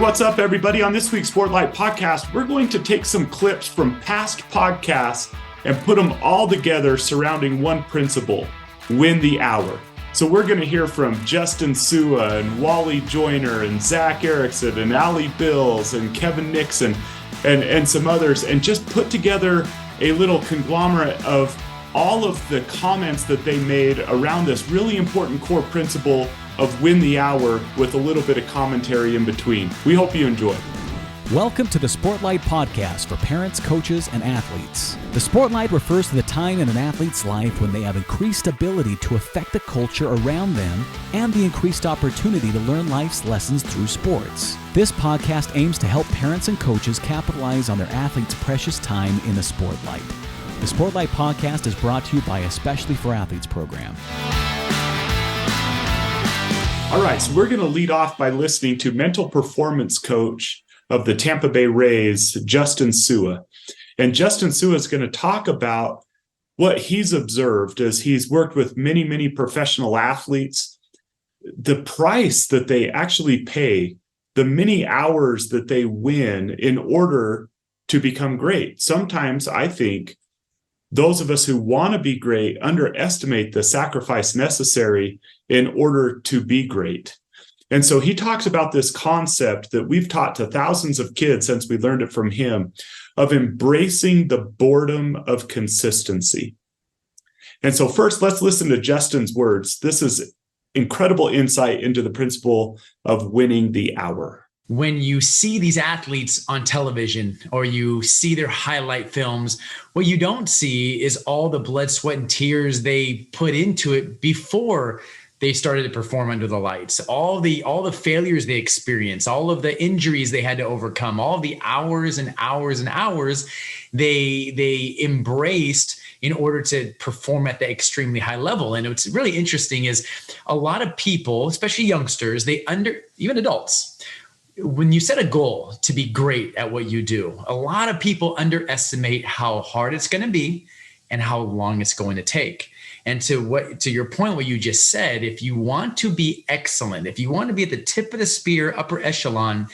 what's up, everybody? On this week's Sportlight podcast, we're going to take some clips from past podcasts and put them all together surrounding one principle: win the hour. So we're going to hear from Justin Sua and Wally Joyner and Zach Erickson and Ali Bills and Kevin Nixon and some others, and just put together a little conglomerate of all of the comments that they made around this really important core principle of win the hour with a little bit of commentary in between. We hope you enjoy. Welcome to the Sportlight podcast for parents, coaches, and athletes. The Sportlight refers to the time in an athlete's life when they have increased ability to affect the culture around them and the increased opportunity to learn life's lessons through sports. This podcast aims to help parents and coaches capitalize on their athletes' precious time in the Sportlight. The Sportlight podcast is brought to you by Especially for Athletes program. All right, so we're going to lead off by listening to mental performance coach of the Tampa Bay Rays, Justin Sua. And Justin Sua is going to talk about what he's observed as he's worked with many, many professional athletes, the price that they actually pay, the many hours that they win in order to become great. Sometimes I think those of us who want to be great underestimate the sacrifice necessary in order to be great. And so he talks about this concept that we've taught to thousands of kids since we learned it from him, of embracing the boredom of consistency. And so first, let's listen to Justin's words. This is incredible insight into the principle of winning the hour. When you see these athletes on television or you see their highlight films, what you don't see is all the blood, sweat, and tears they put into it before they started to perform under the lights, all the failures they experienced, all of the injuries they had to overcome, all the hours and hours and hours they embraced in order to perform at the extremely high level. And what's really interesting is a lot of people, especially youngsters, even adults, when you set a goal to be great at what you do, a lot of people underestimate how hard it's going to be and how long it's going to take. And to your point, what you just said, if you want to be excellent, if you want to be at the tip of the spear, upper echelon,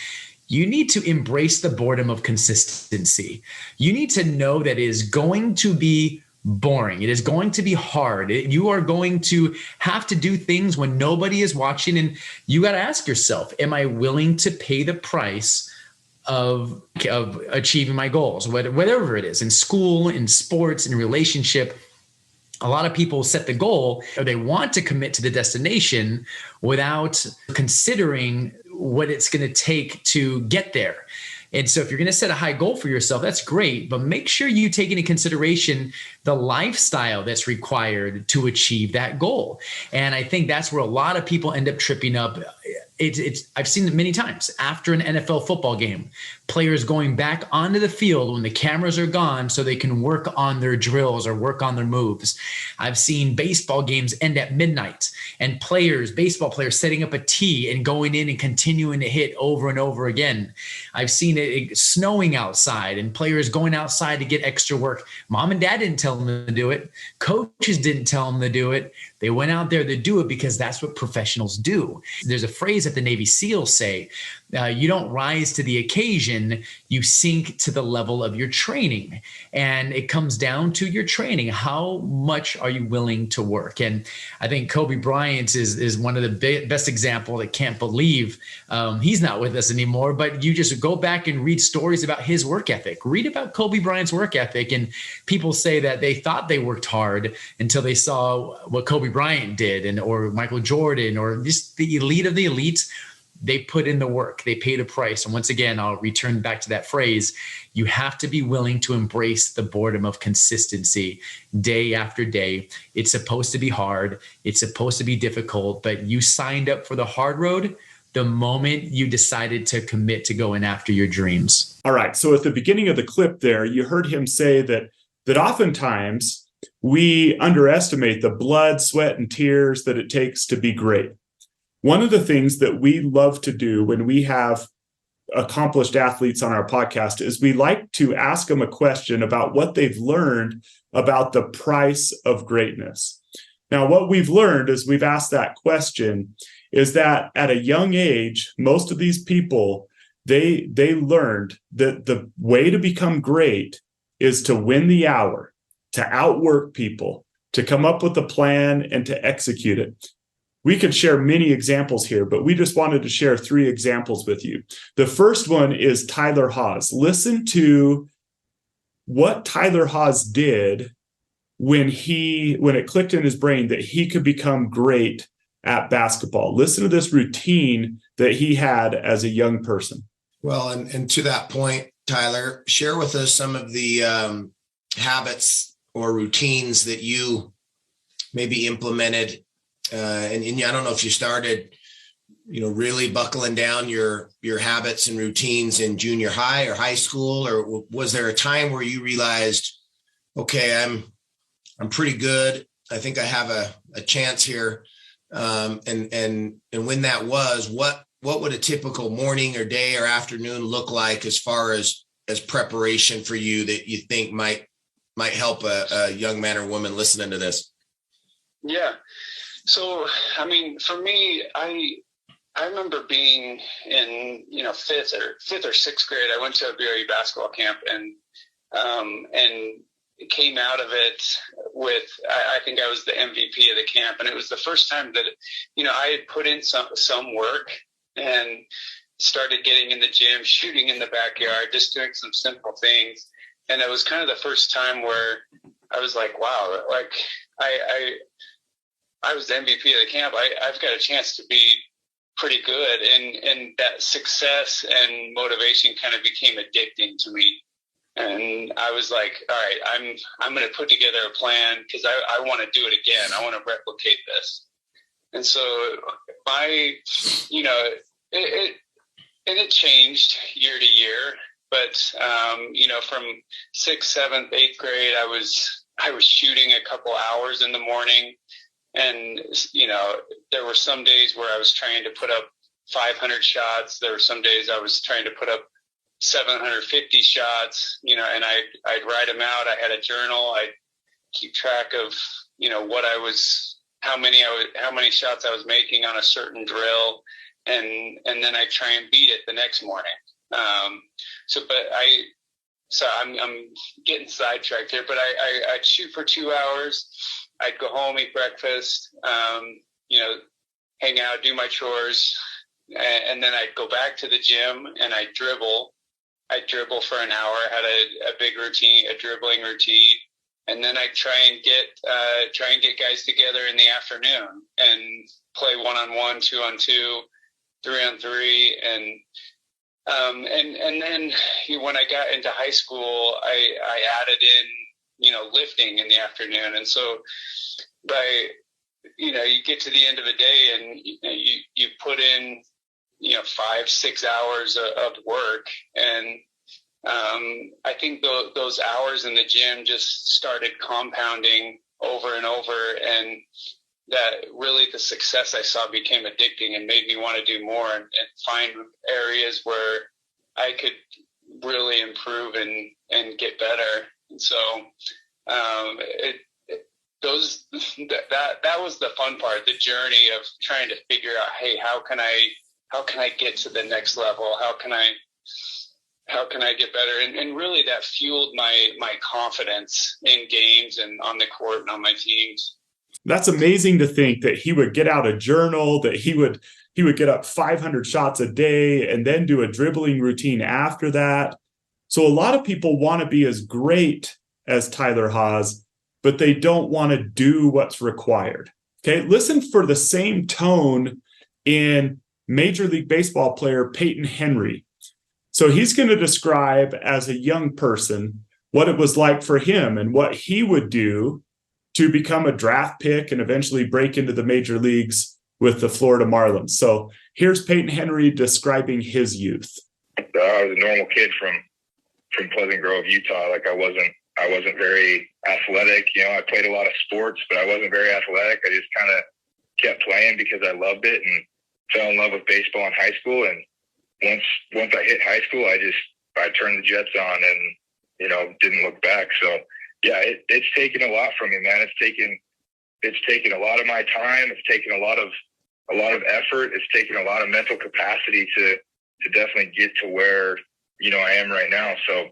you need to embrace the boredom of consistency. You need to know that it is going to be boring. It is going to be hard. You are going to have to do things when nobody is watching. And you got to ask yourself, am I willing to pay the price of achieving my goals, whatever it is, in school, in sports, in relationship? A lot of people set the goal, or they want to commit to the destination without considering what it's going to take to get there. And so if you're going to set a high goal for yourself, that's great, but make sure you take into consideration the lifestyle that's required to achieve that goal. And I think that's where a lot of people end up tripping up. I've seen it many times after an NFL football game, players going back onto the field when the cameras are gone so they can work on their drills or work on their moves. I've seen baseball games end at midnight and baseball players setting up a tee and going in and continuing to hit over and over again. I've seen it snowing outside and players going outside to get extra work. Mom and dad didn't tell them to do it. Coaches didn't tell them to do it. They went out there to do it because that's what professionals do. There's a phrase that the Navy SEALs say, you don't rise to the occasion, you sink to the level of your training. And it comes down to your training. How much are you willing to work? And I think Kobe Bryant is one of the best example. I can't believe he's not with us anymore, but you just go back and read stories about his work ethic. Read about Kobe Bryant's work ethic. And people say that they thought they worked hard until they saw what Kobe Bryant did or Michael Jordan or just the elite of the elites. They put in the work, they paid a price. And once again, I'll return back to that phrase. You have to be willing to embrace the boredom of consistency day after day. It's supposed to be hard. It's supposed to be difficult, but you signed up for the hard road the moment you decided to commit to going after your dreams. All right. So at the beginning of the clip there, you heard him say that oftentimes we underestimate the blood, sweat, and tears that it takes to be great. One of the things that we love to do when we have accomplished athletes on our podcast is we like to ask them a question about what they've learned about the price of greatness. Now, what we've learned as we've asked that question is that at a young age, most of these people, they learned that the way to become great is to win the hour, to outwork people, to come up with a plan and to execute it. We could share many examples here, but we just wanted to share 3 examples with you. The first one is Tyler Haws. Listen to what Tyler Haws did when it clicked in his brain that he could become great at basketball. Listen to this routine that he had as a young person. Well, and to that point, Tyler, share with us some of the habits or routines that you maybe implemented. And I don't know if you started, really buckling down your habits and routines in junior high or high school, or was there a time where you realized, okay, I'm pretty good. I think I have a chance here. And when that was, what would a typical morning or day or afternoon look like as far as preparation for you that you think might help a young man or woman listening to this? Yeah. So, for me, I remember being in, fifth or sixth grade. I went to a BYU basketball camp and came out of it with, I think I was the MVP of the camp. And it was the first time that, I had put in some work and started getting in the gym, shooting in the backyard, just doing some simple things. And it was kind of the first time where I was like, wow, like I was the MVP of the camp. I've got a chance to be pretty good. And that success and motivation kind of became addicting to me. And I was like, all right, I'm going to put together a plan because I want to do it again. I want to replicate this. And so it changed year to year, but from 6th, 7th, 8th grade, I was shooting a couple hours in the morning. And, there were some days where I was trying to put up 500 shots. There were some days I was trying to put up 750 shots, and I'd write them out. I had a journal. I'd keep track of, how many shots I was making on a certain drill. And then I try and beat it the next morning. I'm getting sidetracked here, but I'd shoot for 2 hours. I'd go home, eat breakfast, hang out, do my chores. And then I'd go back to the gym and I'd dribble. I'd dribble for an hour. I had a big routine, a dribbling routine. And then I'd try and get guys together in the afternoon and play 1-on-1, 2-on-2, 3-on-3. And then when I got into high school, I added in, lifting in the afternoon. And so you get to the end of the day and you put in, 5-6 hours of work. And I think those hours in the gym just started compounding over and over. And that really the success I saw became addicting and made me want to do more and find areas where I could really improve and get better. And so that was the fun part, the journey of trying to figure out, hey, how can I get to the next level? How can I get better? And really that fueled my confidence in games and on the court and on my teams. That's amazing to think that he would get out a journal, that he would get up 500 shots a day and then do a dribbling routine after that. So a lot of people want to be as great as Tyler Haws, but they don't want to do what's required. Okay, listen for the same tone in Major League Baseball player Peyton Henry. So he's going to describe as a young person what it was like for him and what he would do to become a draft pick and eventually break into the major leagues with the Florida Marlins. So here's Peyton Henry describing his youth. I was a normal kid from Pleasant Grove, Utah. Like I wasn't very athletic. I played a lot of sports, but I wasn't very athletic. I just kind of kept playing because I loved it and fell in love with baseball in high school. And once I hit high school, I turned the Jets on and, didn't look back. So yeah, it's taken a lot from me, man. It's taken a lot of my time. It's taken a lot of effort. It's taken a lot of mental capacity to definitely get to where, I am right now. So,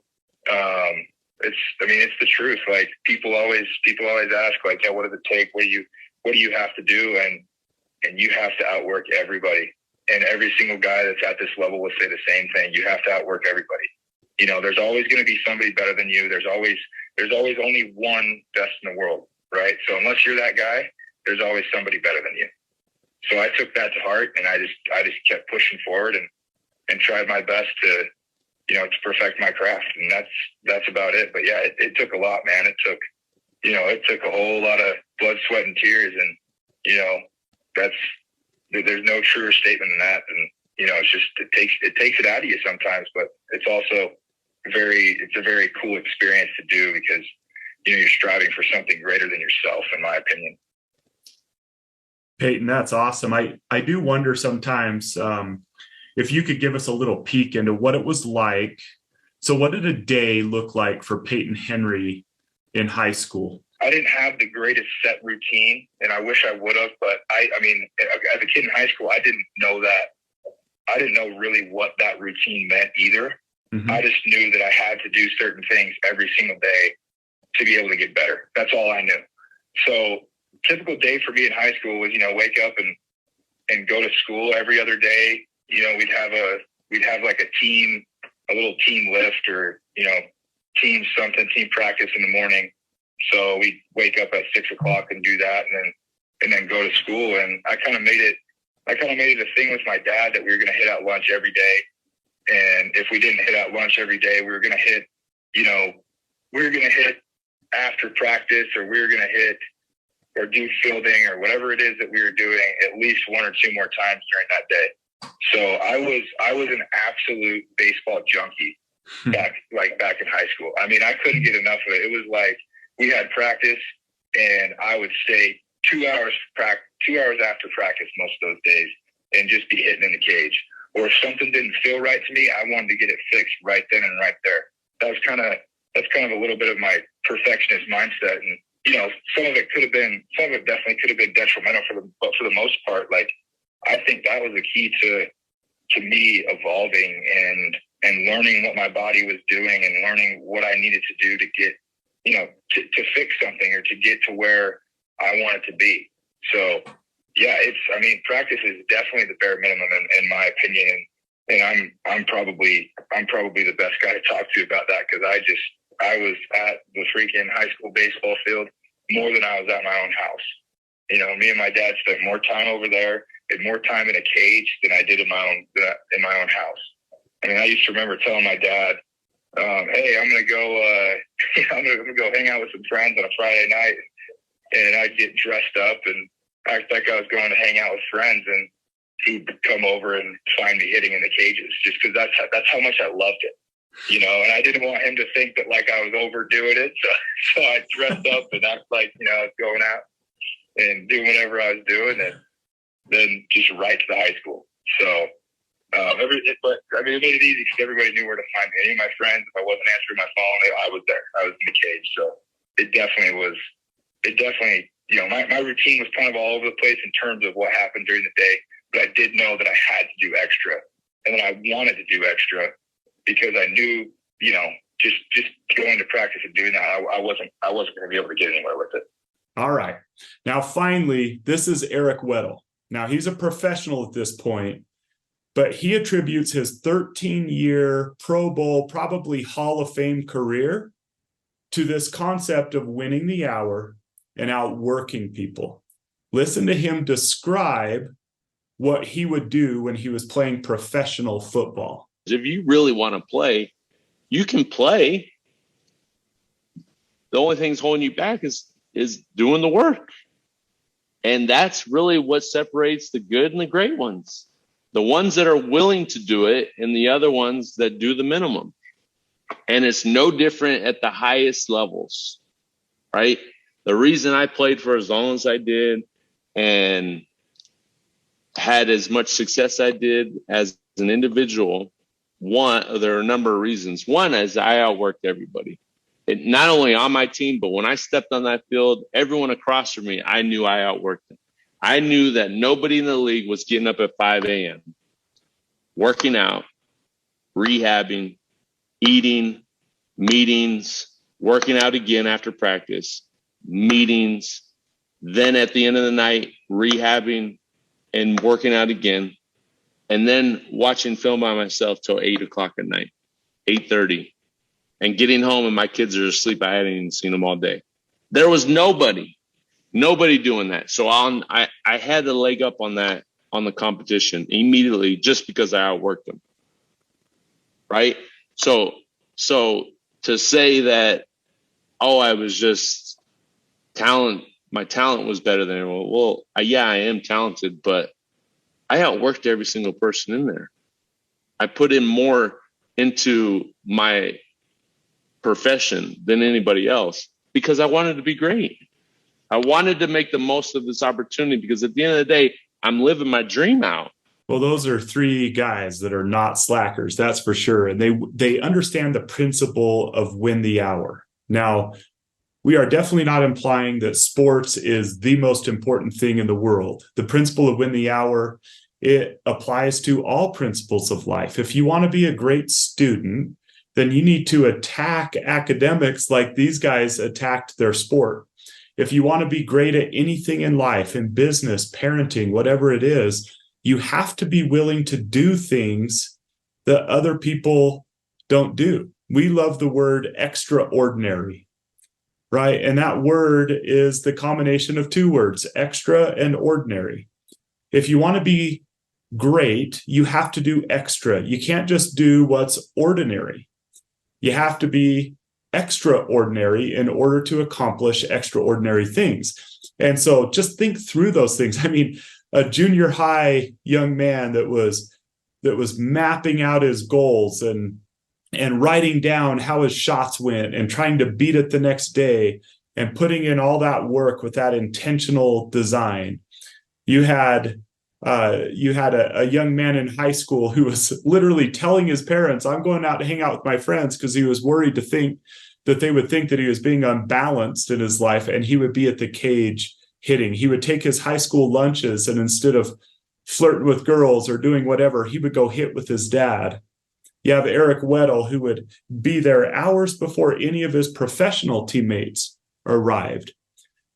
it's the truth. Like people always ask like, yeah, what does it take? What do you have to do? And you have to outwork everybody. And every single guy that's at this level will say the same thing. You have to outwork everybody. There's always going to be somebody better than you. There's always only one best in the world, right? So unless you're that guy, there's always somebody better than you. So I took that to heart, and I just kept pushing forward and tried my best to perfect my craft. And that's about it. But yeah, it took a lot, man. It took a whole lot of blood, sweat, and tears. And, there's no truer statement than that. And, it's just, it takes it out of you sometimes, but it's also it's a very cool experience to do because, you're striving for something greater than yourself, in my opinion. Peyton, that's awesome. I do wonder sometimes if you could give us a little peek into what it was like. So what did a day look like for Peyton Henry in high school? I didn't have the greatest set routine, and I wish I would have, but I mean, as a kid in high school, I didn't know really what that routine meant either. Mm-hmm. I just knew that I had to do certain things every single day to be able to get better. That's all I knew. So typical day for me in high school was, wake up and go to school every other day. We'd have like a little team lift or, team practice in the morning. So we'd wake up at 6 o'clock and do that and then go to school. And I kind of made it a thing with my dad that we were going to hit out lunch every day. And if we didn't hit out lunch every day, we were going to hit after practice, or we were going to hit or do fielding or whatever it is that we were doing at least one or two more times during that day. So I was an absolute baseball junkie back in high school. I mean, I couldn't get enough of it. It was like we had practice and I would stay 2 hours after practice most of those days and just be hitting in the cage. Or if something didn't feel right to me, I wanted to get it fixed right then and right there. That's kind of a little bit of my perfectionist mindset. And, some of it definitely could have been detrimental but for the most part, like, I think that was the key to me evolving and learning what my body was doing and learning what I needed to do to get, to fix something or to get to where I wanted to be. So yeah, practice is definitely the bare minimum in my opinion. And I'm probably the best guy to talk to about that. Cause I was at the freaking high school baseball field more than I was at my own house. Me and my dad spent more time over there and more time in a cage than I did in my own house. I mean, I used to remember telling my dad, hey, I'm going to go, I'm going to go hang out with some friends on a Friday night. And I'd get dressed up and act like I was going to hang out with friends, and he'd come over and find me hitting in the cages just because that's how much I loved it, and I didn't want him to think that like I was overdoing it. So I dressed up and act like, I was going out and doing whatever I was doing, and then just right to the high school. So, it made it easy because everybody knew where to find me. Any of my friends, if I wasn't answering my phone, I was there. I was in the cage. So it definitely, my routine was kind of all over the place in terms of what happened during the day, but I did know that I had to do extra, and then I wanted to do extra because I knew, just going to practice and doing that, I wasn't going to be able to get anywhere with it. All right. Now, finally, this is Eric Weddle. Now, he's a professional at this point, but he attributes his 13-year Pro Bowl, probably Hall of Fame career to this concept of winning the hour and outworking people. Listen to him describe what he would do when he was playing professional football. If you really want to play, you can play. The only thing that's holding you back is doing the work. And that's really what separates the good and the great ones. The ones that are willing to do it and the other ones that do the minimum. And it's no different at the highest levels, right? The reason I played for as long as I did and had as much success I did as an individual, there are a number of reasons. One is I outworked everybody. Not only on my team, but when I stepped on that field, everyone across from me, I knew I outworked them. I knew that nobody in the league was getting up at 5 a.m., working out, rehabbing, eating, meetings, working out again after practice, meetings, then at the end of the night, rehabbing and working out again, and then watching film by myself till 8 o'clock at night, 8:30, and getting home and my kids are asleep. I hadn't even seen them all day. There was nobody doing that. So I had a leg up on that, on the competition immediately, just because I outworked them. Right. So to say that, oh, I was just my talent was better than everyone. Well, yeah, I am talented, but I outworked every single person in there. I put in more into my profession than anybody else because I wanted to be great. I wanted to make the most of this opportunity because at the end of the day, I'm living my dream out. Well, those are three guys that are not slackers, that's for sure. And they understand the principle of win the hour. Now, we are definitely not implying that sports is the most important thing in the world. The principle of win the hour, it applies to all principles of life. If you want to be a great student, then you need to attack academics like these guys attacked their sport. If you want to be great at anything in life, in business, parenting, whatever it is, you have to be willing to do things that other people don't do. We love the word extraordinary, right? And that word is the combination of two words, extra and ordinary. If you want to be great, you have to do extra. You can't just do what's ordinary. You have to be extraordinary in order to accomplish extraordinary things. And so just think through those things. I mean, a junior high young man that was mapping out his goals and writing down how his shots went and trying to beat it the next day and putting in all that work with that intentional design. You had a young man in high school who was literally telling his parents, I'm going out to hang out with my friends, because he was worried that they would think that he was being unbalanced in his life, and he would be at the cage hitting. He would take his high school lunches, and instead of flirting with girls or doing whatever, he would go hit with his dad. You have Eric Weddle, who would be there hours before any of his professional teammates arrived.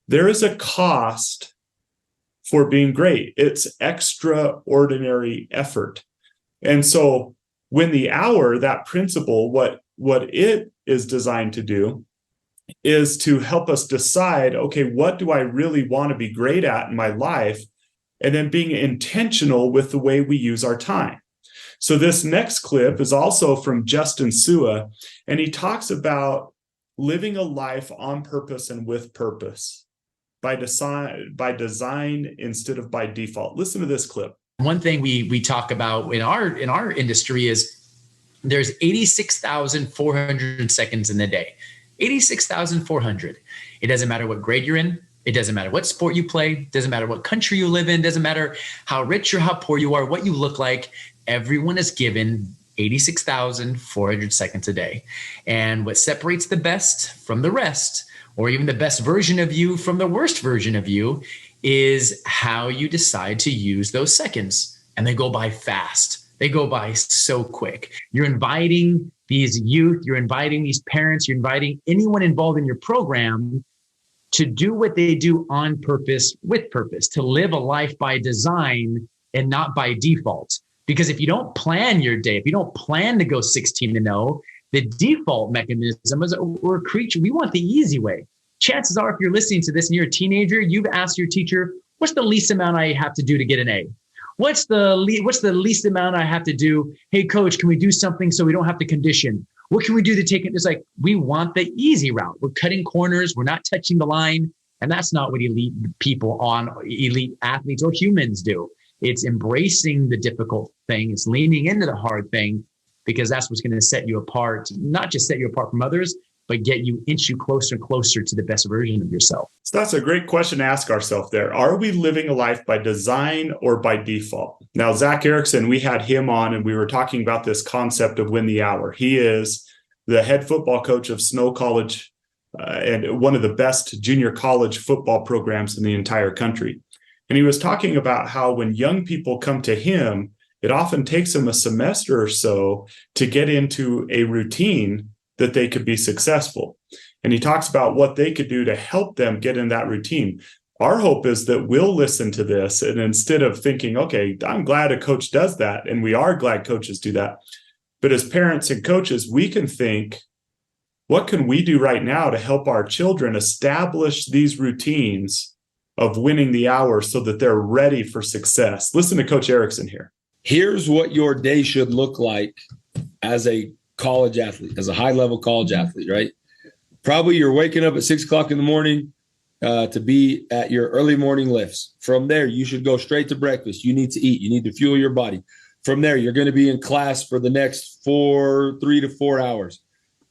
There is a cost for being great. It's extraordinary effort. And so when the hour, that principle, what it is designed to do is to help us decide, okay, what do I really want to be great at in my life? And then being intentional with the way we use our time. So this next clip is also from Justin Sua, and he talks about living a life on purpose and with purpose, by design instead of by default. Listen to this clip. One thing we talk about in our industry is there's 86,400 seconds in the day. 86,400. It doesn't matter what grade you're in. It doesn't matter what sport you play. It doesn't matter what country you live in. It doesn't matter how rich or how poor you are, what you look like. Everyone is given 86,400 seconds a day. And what separates the best from the rest, or even the best version of you from the worst version of you, is how you decide to use those seconds. And they go by fast. They go by so quick. You're inviting these youth, you're inviting these parents, you're inviting anyone involved in your program to do what they do on purpose, with purpose, to live a life by design and not by default. Because if you don't plan your day, if you don't plan to go 16-0, the default mechanism is we're a creature. We want the easy way. Chances are, if you're listening to this and you're a teenager, you've asked your teacher, what's the least amount I have to do to get an A? What's the least amount I have to do? Hey, coach, can we do something so we don't have to condition? What can we do to take it? It's like, we want the easy route. We're cutting corners. We're not touching the line. And that's not what elite athletes or humans do. It's embracing the difficult thing. It's leaning into the hard thing, because that's what's going to set you apart, not just set you apart from others, but inch you closer and closer to the best version of yourself. So that's a great question to ask ourselves there. Are we living a life by design or by default? Now, Zach Erickson, we had him on and we were talking about this concept of win the hour. He is the head football coach of Snow College and one of the best junior college football programs in the entire country. And he was talking about how when young people come to him it often takes them a semester or so to get into a routine that they could be successful. And he talks about what they could do to help them get in that routine. Our hope is that we'll listen to this, and instead of thinking, okay, I'm glad a coach does that, and we are glad coaches do that, but as parents and coaches, we can think, what can we do right now to help our children establish these routines of winning the hour so that they're ready for success? Listen to Coach Erickson here. Here's what your day should look like as a college athlete, as a high-level college athlete, right? Probably you're waking up at 6 o'clock in the morning to be at your early morning lifts. From there, you should go straight to breakfast. You need to eat. You need to fuel your body. From there, you're going to be in class for the next 3 to 4 hours.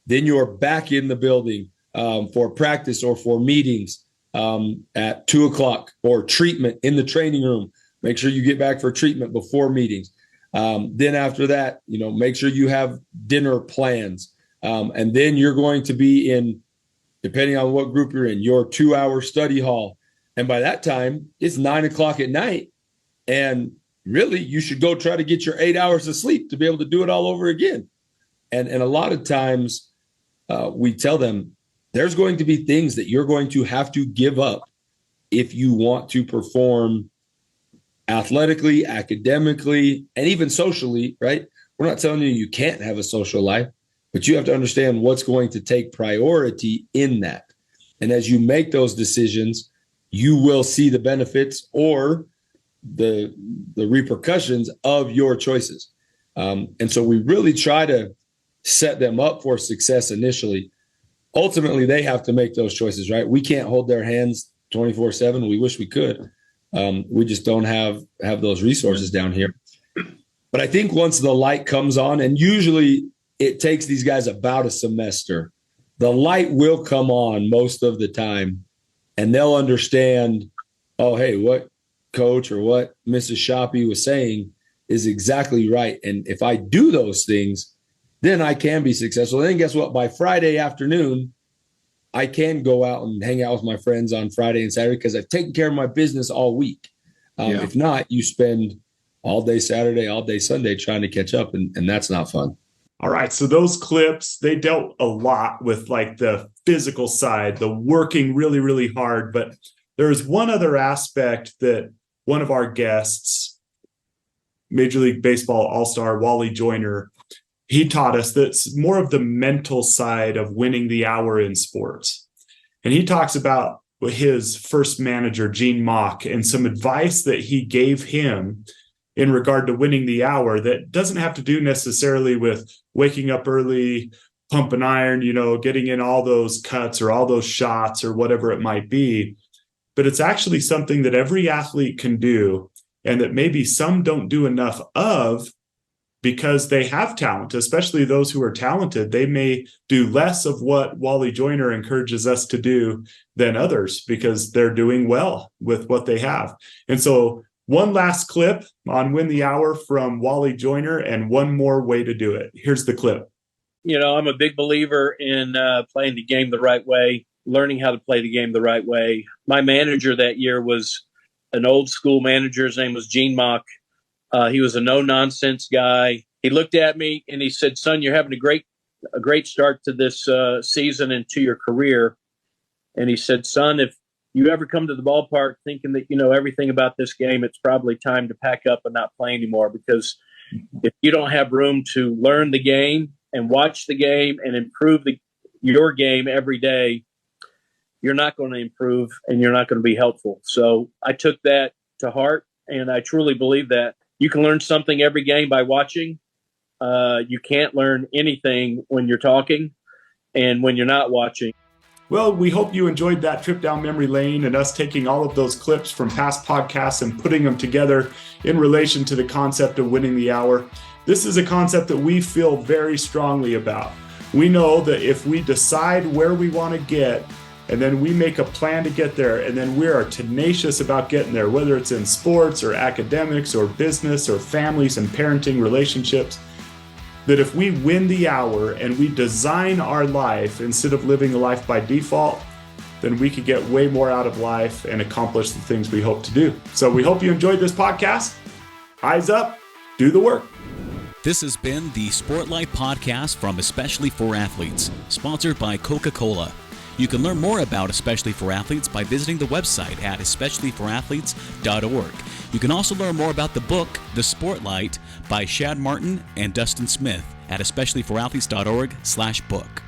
Then you're back in the building for practice or for meetings at 2 o'clock, or treatment in the training room. Make sure you get back for treatment before meetings. Then after that, make sure you have dinner plans. And then you're going to be in, depending on what group you're in, your 2-hour study hall. And by that time, it's 9 o'clock at night. And really, you should go try to get your 8 hours of sleep to be able to do it all over again. And a lot of times we tell them there's going to be things that you're going to have to give up if you want to perform athletically, academically, and even socially, right? We're not telling you can't have a social life, but you have to understand what's going to take priority in that. And as you make those decisions, you will see the benefits or the repercussions of your choices. And so we really try to set them up for success initially. Ultimately, they have to make those choices, right? We can't hold their hands 24/7. We wish we could. We just don't have those resources down here. But I think once the light comes on, and usually it takes these guys about a semester, the light will come on most of the time, and they'll understand, oh, hey, what Coach or what Mrs. Shoppy was saying is exactly right. And if I do those things, then I can be successful. And then guess what? By Friday afternoon, I can go out and hang out with my friends on Friday and Saturday because I've taken care of my business all week. If not, you spend all day Saturday, all day Sunday trying to catch up, and that's not fun. All right. So those clips, they dealt a lot with like the physical side, the working really, really hard. But there's one other aspect that one of our guests, Major League Baseball All-Star Wally Joyner, he taught us that's more of the mental side of winning the hour in sports. And he talks about his first manager, Gene Mock, and some advice that he gave him in regard to winning the hour that doesn't have to do necessarily with waking up early, pump and iron, getting in all those cuts or all those shots or whatever it might be. But it's actually something that every athlete can do, and that maybe some don't do enough of, because they have talent, especially those who are talented. They may do less of what Wally Joyner encourages us to do than others because they're doing well with what they have. And so one last clip on Win the Hour from Wally Joyner, and one more way to do it. Here's the clip. I'm a big believer in playing the game the right way, learning how to play the game the right way. My manager that year was an old school manager. His name was Gene Mock. He was a no-nonsense guy. He looked at me and he said, "Son, you're having a great start to this season and to your career." And he said, "Son, if you ever come to the ballpark thinking that you know everything about this game, it's probably time to pack up and not play anymore, because if you don't have room to learn the game and watch the game and improve your game every day, you're not going to improve and you're not going to be helpful." So I took that to heart, and I truly believe that you can learn something every game by watching. You can't learn anything when you're talking and when you're not watching. Well, we hope you enjoyed that trip down memory lane and us taking all of those clips from past podcasts and putting them together in relation to the concept of winning the hour. This is a concept that we feel very strongly about. We know that if we decide where we want to get, and then we make a plan to get there, and then we are tenacious about getting there, whether it's in sports or academics or business or families and parenting relationships, that if we win the hour and we design our life instead of living a life by default, then we could get way more out of life and accomplish the things we hope to do. So we hope you enjoyed this podcast. Eyes up, do the work. This has been the Sportlight podcast from Especially for Athletes, sponsored by Coca-Cola. You can learn more about Especially for Athletes by visiting the website at especiallyforathletes.org. You can also learn more about the book, The Sportlight, by Shad Martin and Dustin Smith at especiallyforathletes.org/book.